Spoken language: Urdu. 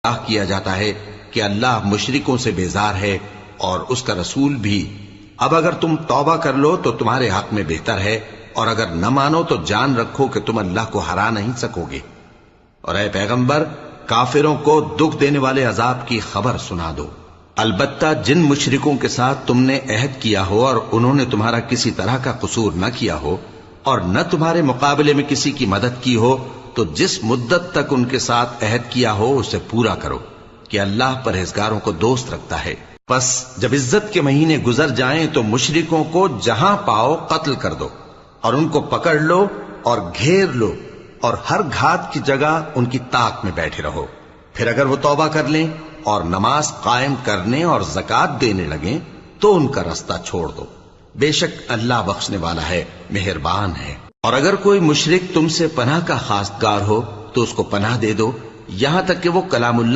کیا جاتا ہے کہ اللہ مشرکوں سے بیزار ہے اور اس کا رسول بھی۔ اب اگر تم توبہ کر لو تو تمہارے حق میں بہتر ہے، اور اگر نہ مانو تو جان رکھو کہ تم اللہ کو ہرا نہیں سکو گے۔ اور اے پیغمبر، کافروں کو دکھ دینے والے عذاب کی خبر سنا دو۔ البتہ جن مشرکوں کے ساتھ تم نے عہد کیا ہو اور انہوں نے تمہارا کسی طرح کا قصور نہ کیا ہو اور نہ تمہارے مقابلے میں کسی کی مدد کی ہو، تو جس مدت تک ان کے ساتھ عہد کیا ہو اسے پورا کرو کہ اللہ پرہیزگاروں کو دوست رکھتا ہے۔ پس جب عزت کے مہینے گزر جائیں تو مشرکوں کو جہاں پاؤ قتل کر دو، اور ان کو پکڑ لو اور گھیر لو، اور ہر گھات کی جگہ ان کی طاق میں بیٹھے رہو۔ پھر اگر وہ توبہ کر لیں اور نماز قائم کرنے اور زکوٰۃ دینے لگیں تو ان کا رستہ چھوڑ دو، بے شک اللہ بخشنے والا ہے، مہربان ہے۔ اور اگر کوئی مشرک تم سے پناہ کا خواستگار ہو تو اس کو پناہ دے دو، یہاں تک کہ وہ کلام اللہ